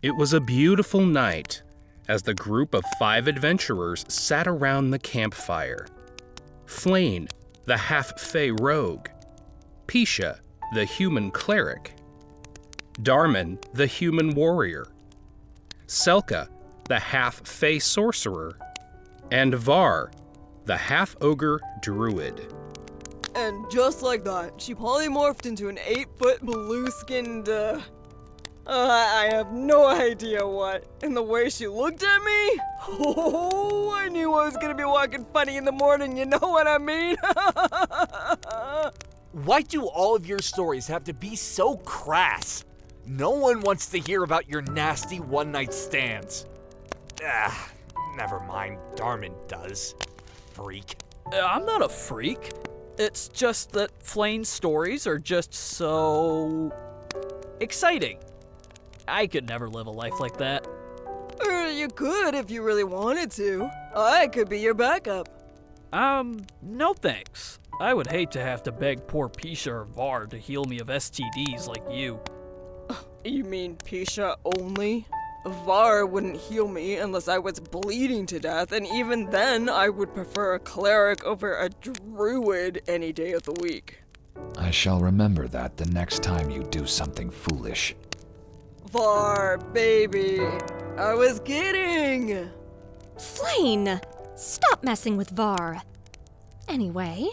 It was a beautiful night as the group of 5 adventurers sat around the campfire. Flayn, the half-fey rogue. Pisha, the human cleric. Darman, the human warrior. Selka, the half-fey sorcerer. And Var, the half-ogre druid. And just like that, she polymorphed into an 8-foot blue-skinned, I have no idea what. And the way she looked at me, oh, I knew I was gonna be walking funny in the morning, you know what I mean? Why do all of your stories have to be so crass? No one wants to hear about your nasty one-night stands. Never mind, Darman does. Freak. I'm not a freak. It's just that Flayn's stories are just so exciting. I could never live a life like that. You could if you really wanted to. I could be your backup. No thanks. I would hate to have to beg poor Pisha or Var to heal me of STDs like you. You mean Pisha only? Var wouldn't heal me unless I was bleeding to death, and even then I would prefer a cleric over a druid any day of the week. I shall remember that the next time you do something foolish. Var, baby, I was kidding! Flayn, stop messing with Var. Anyway,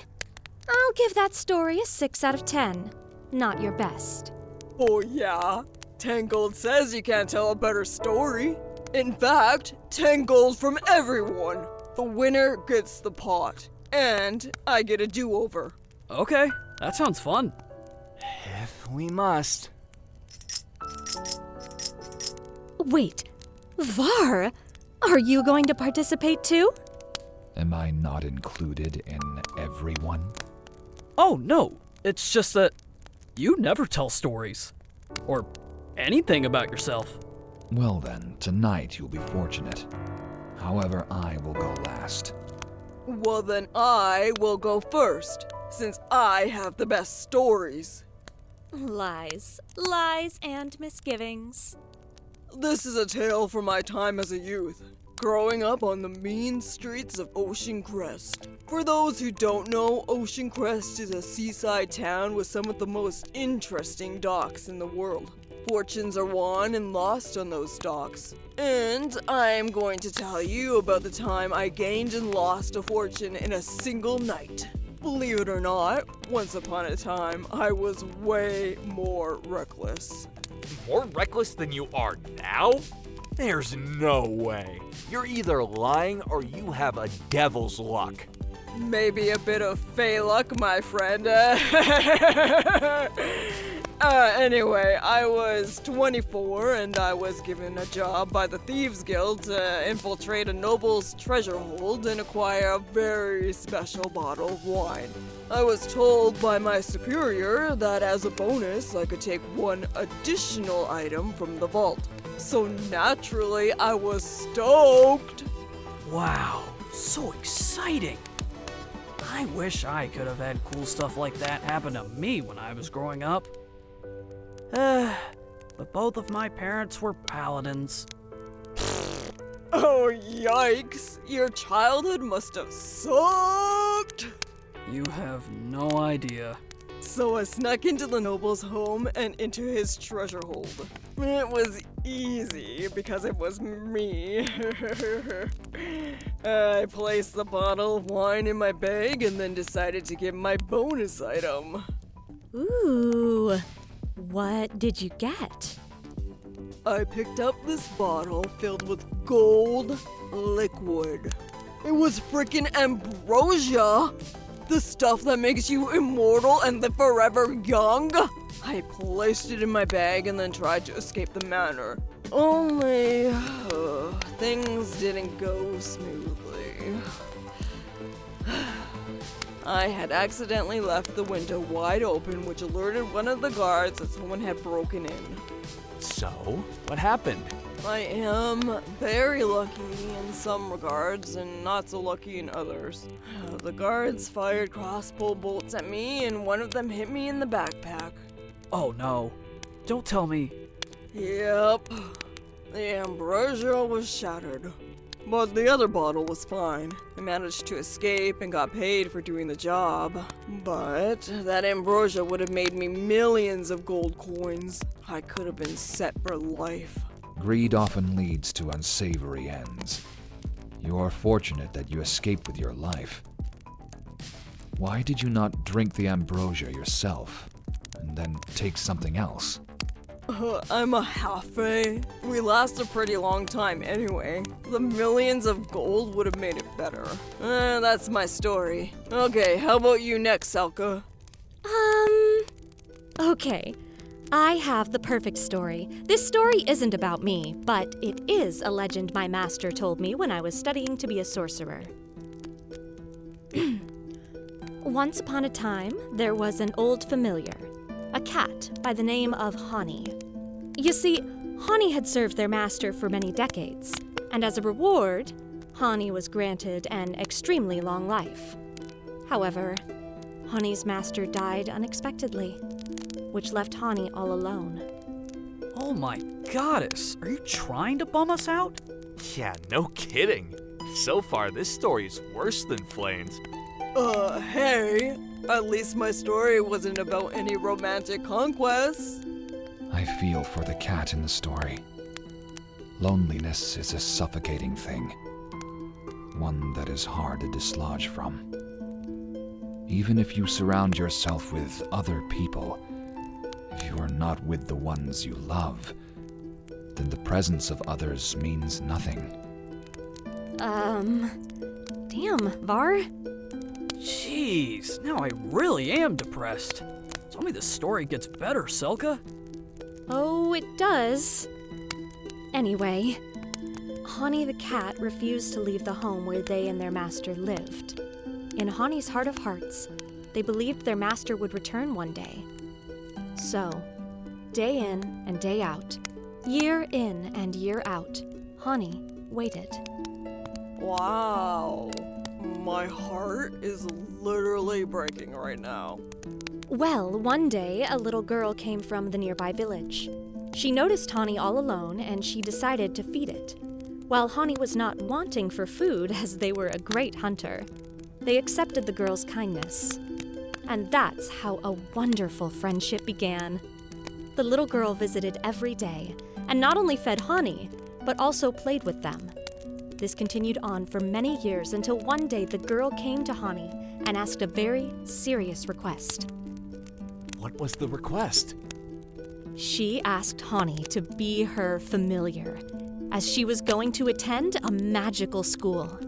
I'll give that story a 6 out of 10. Not your best. Oh yeah? 10 gold says you can't tell a better story. In fact, 10 gold from everyone. The winner gets the pot. And I get a do-over. Okay, that sounds fun. If we must. Wait, Var, are you going to participate too? Am I not included in everyone? Oh no, it's just that you never tell stories. Or anything about yourself. Well then, tonight you'll be fortunate. However, I will go last. Well then I will go first, since I have the best stories. Lies, lies and misgivings. This is a tale from my time as a youth, growing up on the mean streets of Ocean Crest. For those who don't know, Ocean Crest is a seaside town with some of the most interesting docks in the world. Fortunes are won and lost on those docks. And I'm going to tell you about the time I gained and lost a fortune in a single night. Believe it or not, once upon a time, I was way more reckless. More reckless than you are now? There's no way. You're either lying or you have a devil's luck. Maybe a bit of fey luck, my friend. Anyway, I was 24 and I was given a job by the Thieves Guild to infiltrate a noble's treasure hold and acquire a very special bottle of wine. I was told by my superior that as a bonus I could take one additional item from the vault. So naturally, I was stoked. Wow, so exciting. I wish I could have had cool stuff like that happen to me when I was growing up. But both of my parents were paladins. Oh, yikes. Your childhood must have sucked. You have no idea. So I snuck into the noble's home and into his treasure hold. It was easy because it was me. I placed the bottle of wine in my bag and then decided to get my bonus item. Ooh, what did you get? I picked up this bottle filled with gold liquid. It was frickin' ambrosia! The stuff that makes you immortal and live forever young? I placed it in my bag and then tried to escape the manor. Only, things didn't go smoothly. I had accidentally left the window wide open, which alerted one of the guards that someone had broken in. So, what happened? I am very lucky in some regards and not so lucky in others. The guards fired crossbow bolts at me and one of them hit me in the backpack. Oh no, don't tell me. Yep. The ambrosia was shattered. But the other bottle was fine. I managed to escape and got paid for doing the job. But that ambrosia would have made me millions of gold coins. I could have been set for life. Greed often leads to unsavory ends. You are fortunate that you escaped with your life. Why did you not drink the ambrosia yourself, and then take something else? I'm a half-fae. We last a pretty long time anyway. The millions of gold would have made it better. That's my story. Okay, how about you next, Selka? Okay. I have the perfect story. This story isn't about me, but it is a legend my master told me when I was studying to be a sorcerer. Once upon a time, there was an old familiar, a cat by the name of Hani. You see, Hani had served their master for many decades, and as a reward, Hani was granted an extremely long life. However, Hani's master died unexpectedly, which left Hani all alone. Oh my goddess, are you trying to bum us out? Yeah, no kidding. So far, this story is worse than Flane's. Hey, at least my story wasn't about any romantic conquests. I feel for the cat in the story. Loneliness is a suffocating thing, one that is hard to dislodge from. Even if you surround yourself with other people, if you are not with the ones you love, then the presence of others means nothing. Damn, Var. Jeez, now I really am depressed. Tell me the story gets better, Selka. Oh, it does. Anyway, Hani the cat refused to leave the home where they and their master lived. In Hani's heart of hearts, they believed their master would return one day. So, day in and day out, year in and year out, Hani waited. Wow. My heart is literally breaking right now. Well, one day, a little girl came from the nearby village. She noticed Hani all alone, and she decided to feed it. While Hani was not wanting for food, as they were a great hunter, they accepted the girl's kindness. And that's how a wonderful friendship began. The little girl visited every day, and not only fed Hani, but also played with them. This continued on for many years until one day the girl came to Hani and asked a very serious request. What was the request? She asked Hani to be her familiar, as she was going to attend a magical school.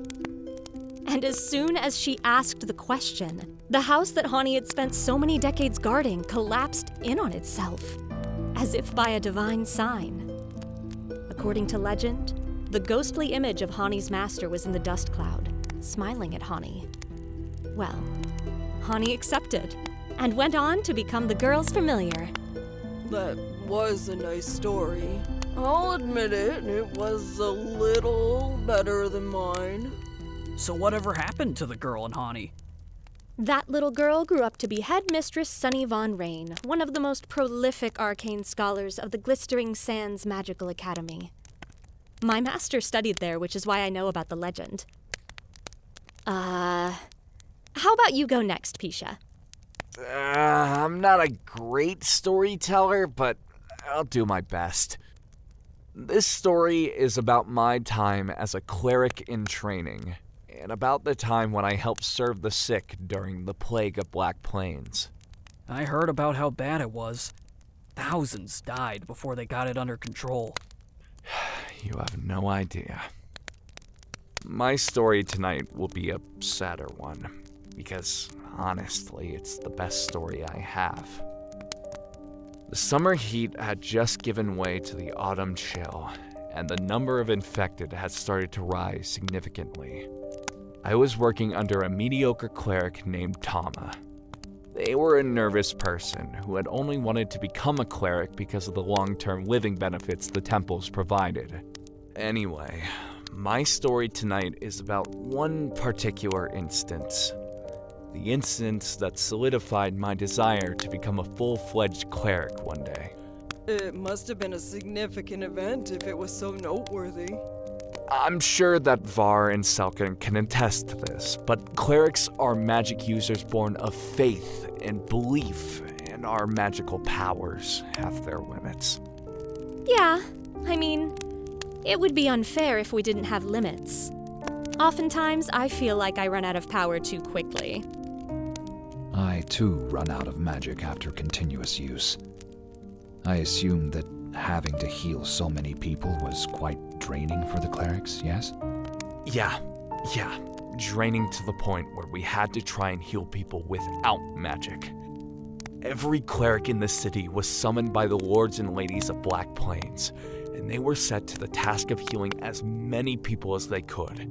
And as soon as she asked the question, the house that Hani had spent so many decades guarding collapsed in on itself, as if by a divine sign. According to legend, the ghostly image of Hani's master was in the dust cloud, smiling at Hani. Well, Hani accepted, and went on to become the girl's familiar. That was a nice story. I'll admit it, it was a little better than mine. So whatever happened to the girl and Hani? That little girl grew up to be headmistress Sunny Von Rain, one of the most prolific arcane scholars of the Glistering Sands Magical Academy. My master studied there, which is why I know about the legend. How about you go next, Pisha? I'm not a great storyteller, but I'll do my best. This story is about my time as a cleric in training, and about the time when I helped serve the sick during the plague of Black Plains. I heard about how bad it was. Thousands died before they got it under control. You have no idea. My story tonight will be a sadder one, because honestly, it's the best story I have. The summer heat had just given way to the autumn chill, and the number of infected had started to rise significantly. I was working under a mediocre cleric named Tama. They were a nervous person who had only wanted to become a cleric because of the long-term living benefits the temples provided. Anyway, my story tonight is about one particular instance. The instance that solidified my desire to become a full-fledged cleric one day. It must have been a significant event if it was so noteworthy. I'm sure that Var and Selkin can attest to this, but clerics are magic users born of faith and belief, and our magical powers have their limits. Yeah, I mean, it would be unfair if we didn't have limits. Oftentimes, I feel like I run out of power too quickly. I, too, run out of magic after continuous use. I assume that having to heal so many people was quite draining for the clerics, yes? Yeah. Draining to the point where we had to try and heal people without magic. Every cleric in the city was summoned by the lords and ladies of Black Plains, and they were set to the task of healing as many people as they could.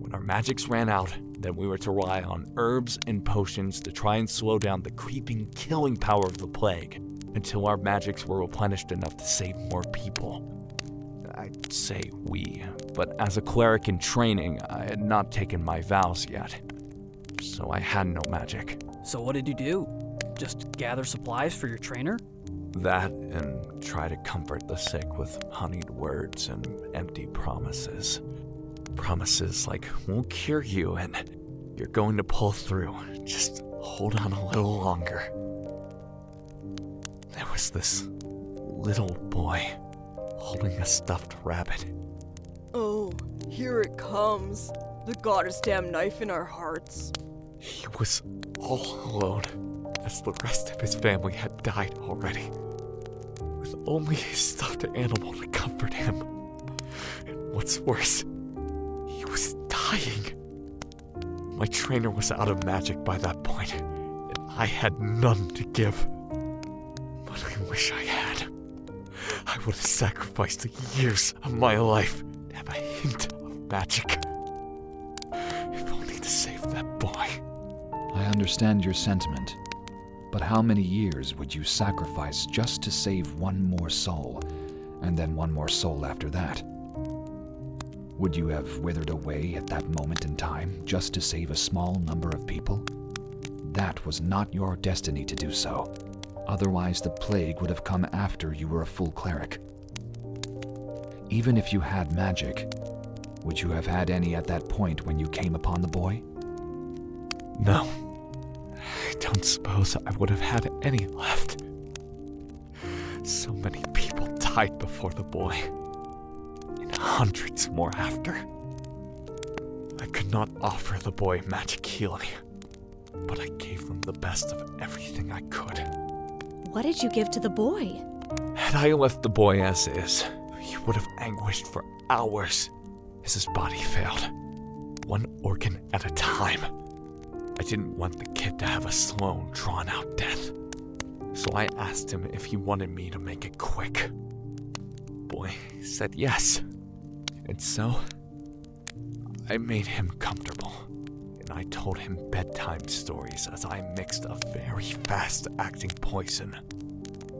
When our magics ran out, then we were to rely on herbs and potions to try and slow down the creeping, killing power of the plague, until our magics were replenished enough to save more people. I'd say we, but as a cleric in training, I had not taken my vows yet, so I had no magic. So what did you do? Just gather supplies for your trainer? That, and try to comfort the sick with honeyed words and empty promises. Promises like, we'll cure you and you're going to pull through. Just hold on a little longer. There was this little boy holding a stuffed rabbit. Oh, here it comes. The goddess damn knife in our hearts. He was all alone, as the rest of his family had died already, with only his stuffed animal to comfort him. And what's worse, he was dying. My trainer was out of magic by that point, and I had none to give. But I wish I had. I would have sacrificed years of my life to have a hint of magic. If only to save that boy. I understand your sentiment, but how many years would you sacrifice just to save one more soul, and then one more soul after that? Would you have withered away at that moment in time just to save a small number of people? That was not your destiny to do so. Otherwise, the plague would have come after you were a full cleric. Even if you had magic, would you have had any at that point when you came upon the boy? No. I don't suppose I would have had any left. So many people died before the boy, and hundreds more after. I could not offer the boy magic healing, but I gave them the best of everything I could. What did you give to the boy? Had I left the boy as is, he would have anguished for hours as his body failed, one organ at a time. I didn't want the kid to have a slow, drawn-out death, so I asked him if he wanted me to make it quick. Boy said yes, and so I made him comfortable, and I told him bedtime stories as I mixed a very fast-acting poison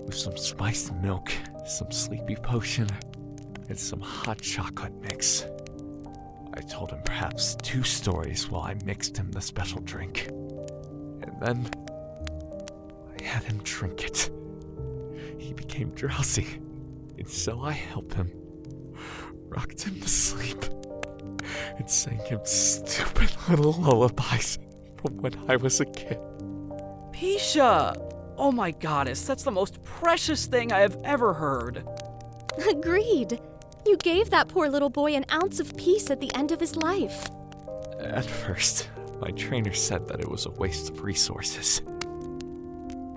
with some spiced milk, some sleepy potion, and some hot chocolate mix. I told him perhaps 2 stories while I mixed him the special drink. And then I had him drink it. He became drowsy, and so I helped him, rocked him to sleep, and sang him stupid little lullabies from when I was a kid. Pisha! Oh my goddess, that's the most precious thing I have ever heard. Agreed. You gave that poor little boy an ounce of peace at the end of his life. At first, my trainer said that it was a waste of resources.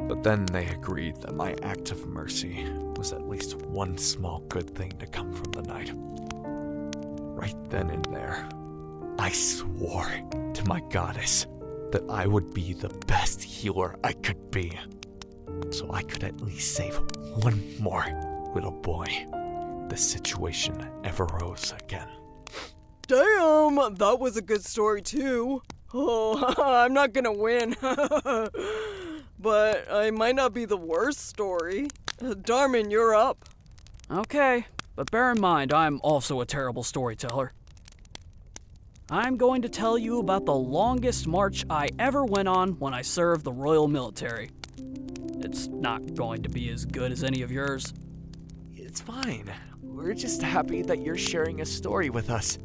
But then they agreed that my act of mercy was at least one small good thing to come from the night. Right then and there, I swore to my goddess that I would be the best healer I could be, so I could at least save one more little boy. The situation ever rose again. Damn, that was a good story too. Oh, I'm not gonna win. But I might not be the worst story. Darman, you're up. Okay, but bear in mind, I'm also a terrible storyteller. I'm going to tell you about the longest march I ever went on when I served the Royal Military. It's not going to be as good as any of yours. It's fine. We're just happy that you're sharing a story with us.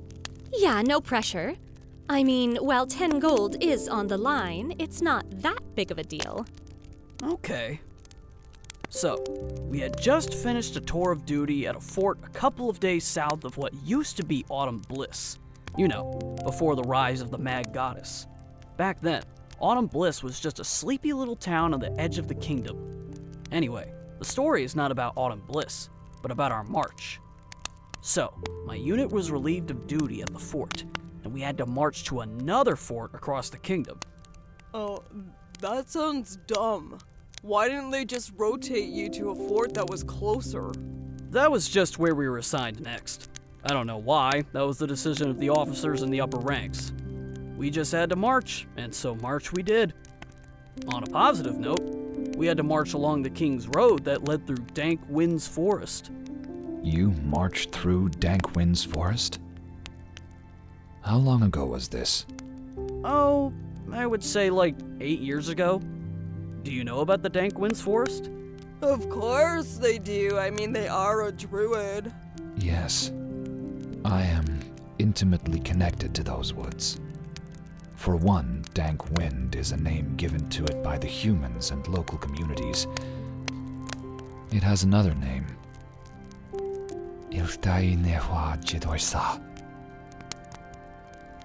Yeah, no pressure. I mean, while 10 gold is on the line, it's not that big of a deal. Okay. So, we had just finished a tour of duty at a fort a couple of days south of what used to be Autumn Bliss. You know, before the rise of the Mad Goddess. Back then, Autumn Bliss was just a sleepy little town on the edge of the kingdom. Anyway, the story is not about Autumn Bliss, but about our march. So, my unit was relieved of duty at the fort, and we had to march to another fort across the kingdom. Oh, that sounds dumb. Why didn't they just rotate you to a fort that was closer? That was just where we were assigned next. I don't know why, that was the decision of the officers in the upper ranks. We just had to march, and so march we did. On a positive note, we had to march along the King's Road that led through Dank Wind's Forest. You marched through Dank Wind's Forest? How long ago was this? Oh, I would say like 8 years ago. Do you know about the Dank Wind's Forest? Of course they do. I mean, they are a druid. Yes. I am intimately connected to those woods. For one, Dank Wind is a name given to it by the humans and local communities. It has another name.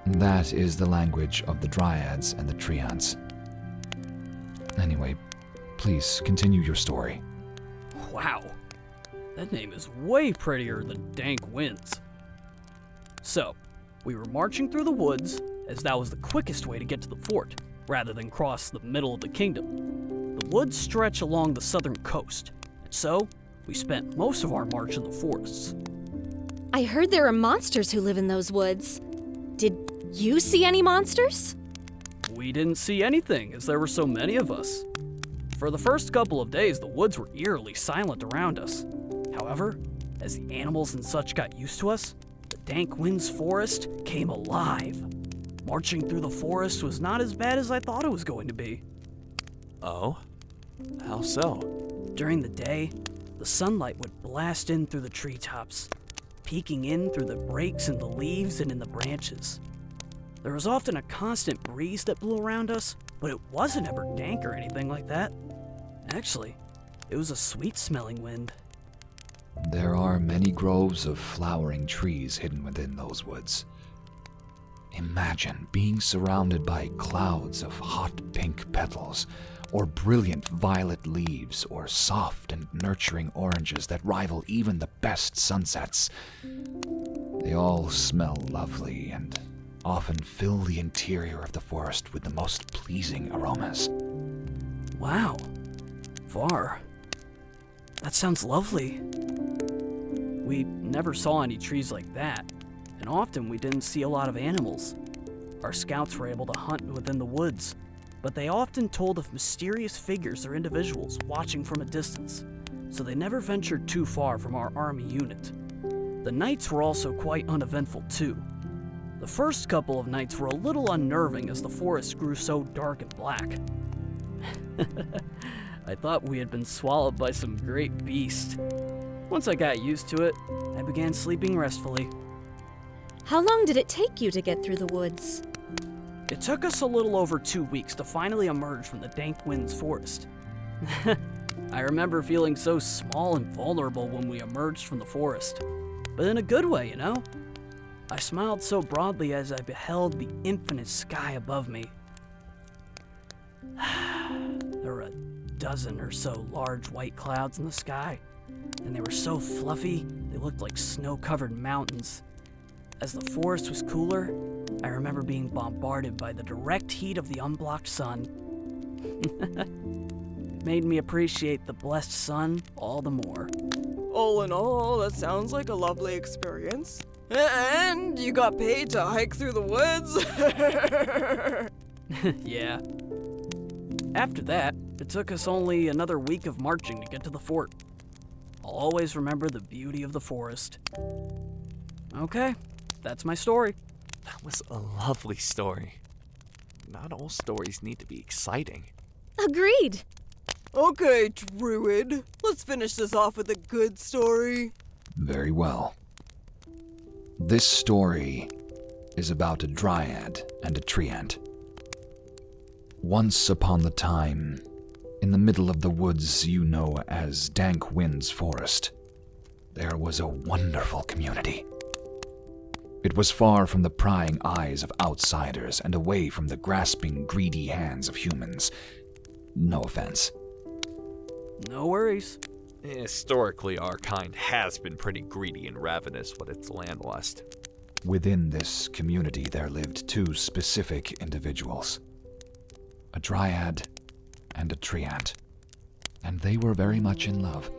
That is the language of the Dryads and the Treants. Anyway, please continue your story. Wow, that name is way prettier than Dank Winds. So, we were marching through the woods, as that was the quickest way to get to the fort, rather than cross the middle of the kingdom. The woods stretch along the southern coast, and so we spent most of our march in the forests. I heard there are monsters who live in those woods. Did you see any monsters? We didn't see anything, as there were so many of us. For the first couple of days, the woods were eerily silent around us. However, as the animals and such got used to us, the Dank Winds Forest came alive. Marching through the forest was not as bad as I thought it was going to be. Oh? How so? During the day, the sunlight would blast in through the treetops, peeking in through the breaks in the leaves and in the branches. There was often a constant breeze that blew around us, but it wasn't ever dank or anything like that. Actually, it was a sweet-smelling wind. There are many groves of flowering trees hidden within those woods. Imagine being surrounded by clouds of hot pink petals, or brilliant violet leaves, or soft and nurturing oranges that rival even the best sunsets. They all smell lovely and often fill the interior of the forest with the most pleasing aromas. Wow. Var. That sounds lovely. We never saw any trees like that, and often we didn't see a lot of animals. Our scouts were able to hunt within the woods, but they often told of mysterious figures or individuals watching from a distance, so they never ventured too far from our army unit. The nights were also quite uneventful too. The first couple of nights were a little unnerving as the forest grew so dark and black. I thought we had been swallowed by some great beast. Once I got used to it, I began sleeping restfully. How long did it take you to get through the woods? It took us a little over 2 weeks to finally emerge from the Dank Winds Forest. I remember feeling so small and vulnerable when we emerged from the forest, but in a good way, you know? I smiled so broadly as I beheld the infinite sky above me. There were a dozen or so large white clouds in the sky, and they were so fluffy they looked like snow-covered mountains. As the forest was cooler, I remember being bombarded by the direct heat of the unblocked sun. It made me appreciate the blessed sun all the more. All in all, that sounds like a lovely experience. And you got paid to hike through the woods? Yeah. After that, it took us only another week of marching to get to the fort. I'll always remember the beauty of the forest. Okay, that's my story. That was a lovely story. Not all stories need to be exciting. Agreed. Okay, druid. Let's finish this off with a good story. Very well. This story is about a dryad and a treant. Once upon the time, in the middle of the woods you know as Dank Wind's Forest, there was a wonderful community. It was far from the prying eyes of outsiders and away from the grasping, greedy hands of humans. No offense. No worries. Historically, our kind has been pretty greedy and ravenous with its landlust. Within this community there lived two specific individuals, a dryad and a treant, and they were very much in love.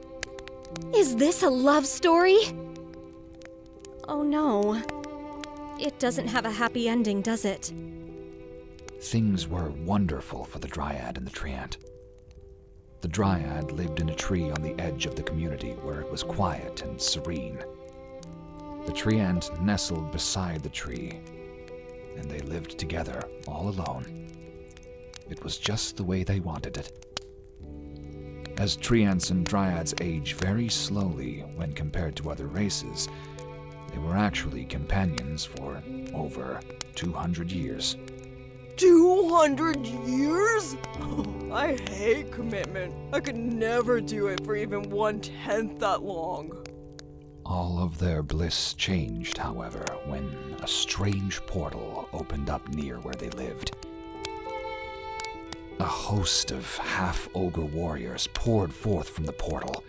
Is this a love story? Oh no. It doesn't have a happy ending, does it? Things were wonderful for the dryad and the treant. The dryad lived in a tree on the edge of the community where it was quiet and serene. The treant nestled beside the tree, and they lived together all alone. It was just the way they wanted it. As treants and dryads age very slowly when compared to other races, they were actually companions for over 200 years. 200 years? I hate commitment. I could never do it for even 1/10 that long. All of their bliss changed, however, when a strange portal opened up near where they lived. A host of half-ogre warriors poured forth from the portal,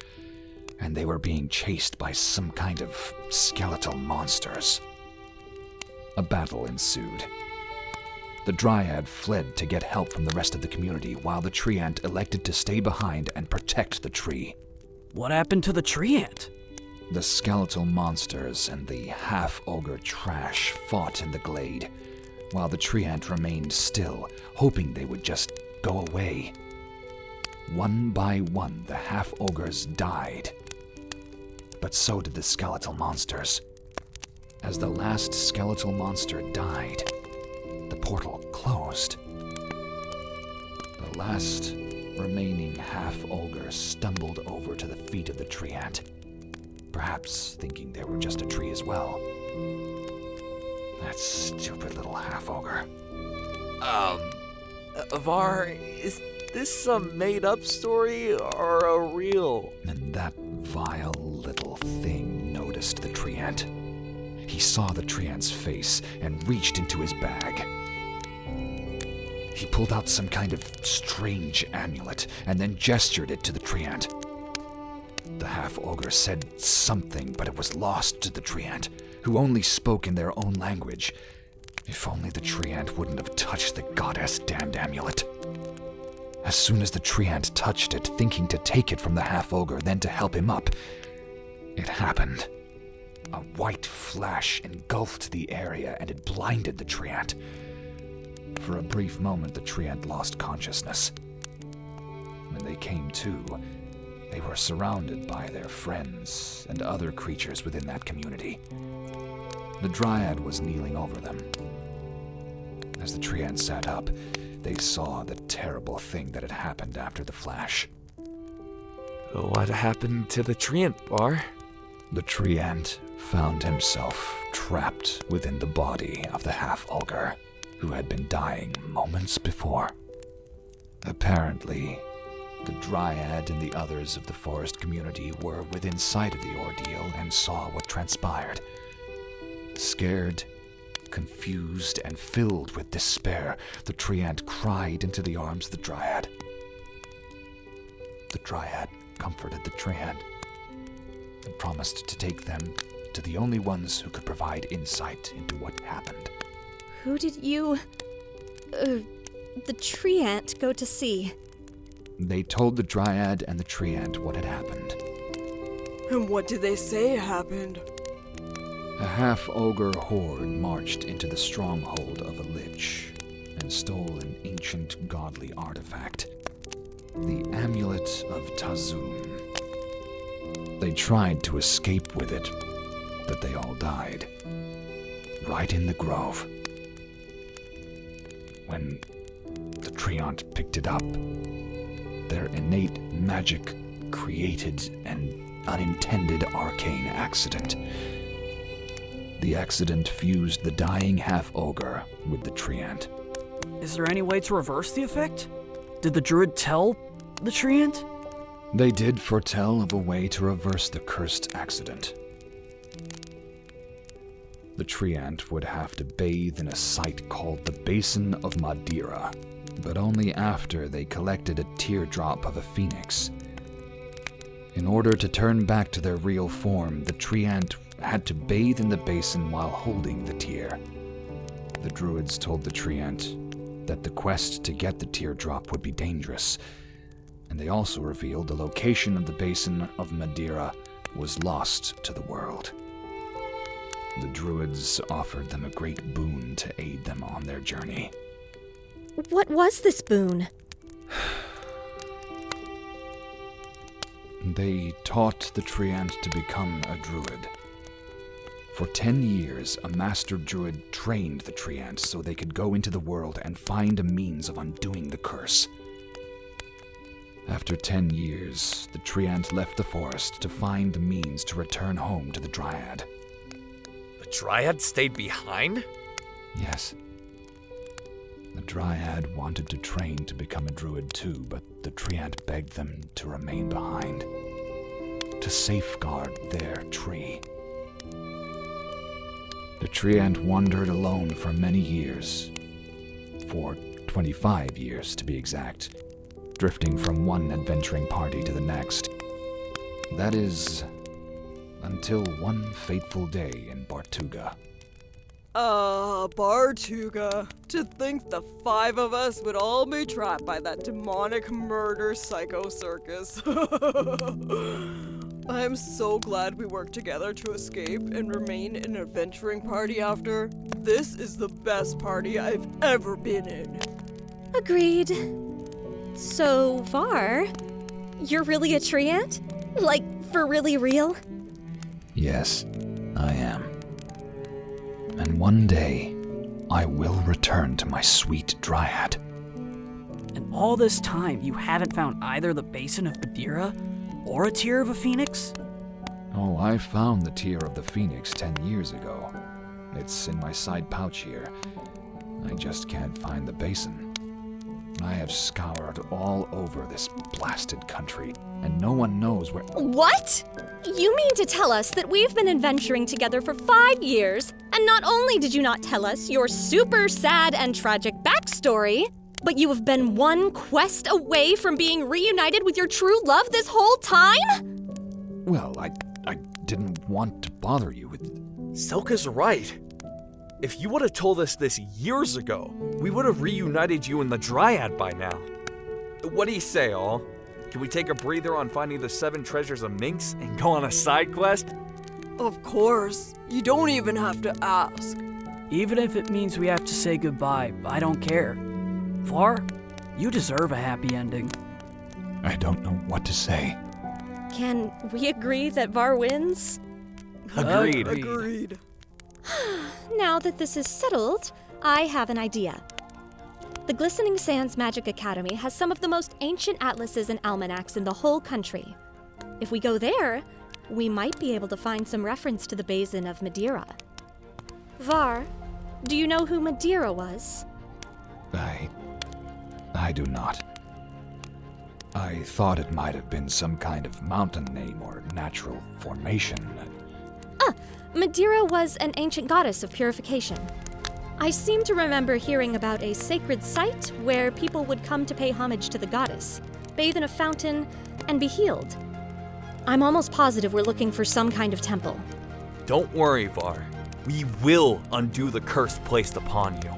and they were being chased by some kind of skeletal monsters. A battle ensued. The dryad fled to get help from the rest of the community, while the treant elected to stay behind and protect the tree. What happened to the treant? The skeletal monsters and the half-ogre trash fought in the glade, while the treant remained still, hoping they would just go away. One by one, the half-ogres died. But so did the skeletal monsters. As the last skeletal monster died, the portal closed. The last remaining half-ogre stumbled over to the feet of the treant, perhaps thinking they were just a tree as well. That stupid little half-ogre. Var, is this some made-up story or a real? And that vile little thing noticed the treant. He saw the treant's face and reached into his bag. He pulled out some kind of strange amulet and then gestured it to the treant. The half-ogre said something, but it was lost to the treant, who only spoke in their own language. If only the treant wouldn't have touched the goddess-damned amulet. As soon as the treant touched it, thinking to take it from the half-ogre, then to help him up, it happened. A white flash engulfed the area, and it blinded the treant. For a brief moment, the treant lost consciousness. When they came to, they were surrounded by their friends and other creatures within that community. The dryad was kneeling over them. As the treant sat up, they saw the terrible thing that had happened after the flash. What happened to the treant, Var? The treant found himself trapped within the body of the half-ogre, who had been dying moments before. Apparently, the dryad and the others of the forest community were within sight of the ordeal and saw what transpired. Scared, confused, and filled with despair, the treant cried into the arms of the dryad. The dryad comforted the treant and promised to take them to the only ones who could provide insight into what happened. Who did you... the treant go to see? They told the dryad and the treant what had happened. And what did they say happened? A half-ogre horde marched into the stronghold of a lich and stole an ancient godly artifact, the Amulet of Tazun. They tried to escape with it, but they all died, right in the grove. When the treant picked it up, their innate magic created and unintended arcane accident. The accident fused the dying half-ogre with the treant. Is there any way to reverse the effect? Did the druid tell the treant? They did foretell of a way to reverse the cursed accident. The treant would have to bathe in a site called the Basin of Madeira, but only after they collected a teardrop of a phoenix. In order to turn back to their real form, the treant had to bathe in the basin while holding the tear. The druids told the treant that the quest to get the teardrop would be dangerous, and they also revealed the location of the Basin of Madeira was lost to the world. The druids offered them a great boon to aid them on their journey. What was this boon? They taught the treant to become a druid. For 10 years, a master druid trained the treant so they could go into the world and find a means of undoing the curse. After 10 years, the treant left the forest to find the means to return home to the dryad. The Dryad stayed behind? Yes. The dryad wanted to train to become a druid too, but the treant begged them to remain behind, to safeguard their tree. The treant wandered alone for many years, for 25 years to be exact, drifting from one adventuring party to the next. That is, until one fateful day in Bartuga. Bartuga. To think the 5 of us would all be trapped by that demonic murder psycho circus. I am so glad we worked together to escape and remain an adventuring party after. This is the best party I've ever been in. Agreed. So, Var, you're really a treant? Like, for really real? Yes, I am. And one day, I will return to my sweet dryad. And all this time, you haven't found either the Basin of Madeira or a tear of a phoenix? Oh, I found the tear of the phoenix 10 years ago. It's in my side pouch here. I just can't find the basin. I have scoured all over this blasted country, and no one knows where— What? You mean to tell us that we've been adventuring together for 5 years, and not only did you not tell us your super sad and tragic backstory, but you have been one quest away from being reunited with your true love this whole time? Well, I didn't want to bother you with— Selka's right. If you would have told us this years ago, we would have reunited you in the Dryad by now. What do you say, all? Can we take a breather on finding the 7 treasures of Minx and go on a side quest? Of course. You don't even have to ask. Even if it means we have to say goodbye, I don't care. Var, you deserve a happy ending. I don't know what to say. Can we agree that Var wins? Agreed. Agreed. Now that this is settled, I have an idea. The Glistening Sands Magic Academy has some of the most ancient atlases and almanacs in the whole country. If we go there, we might be able to find some reference to the Basin of Madeira. Var, do you know who Madeira was? I do not. I thought it might have been some kind of mountain name or natural formation. Madeira was an ancient goddess of purification. I seem to remember hearing about a sacred site where people would come to pay homage to the goddess, bathe in a fountain, and be healed. I'm almost positive we're looking for some kind of temple. Don't worry, Var. We will undo the curse placed upon you.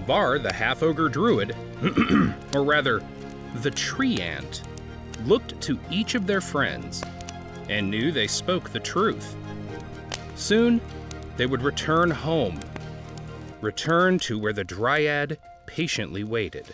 Var, the half-ogre druid, or rather, the treant, looked to each of their friends and knew they spoke the truth. Soon, they would return home, return to where the Dryad patiently waited.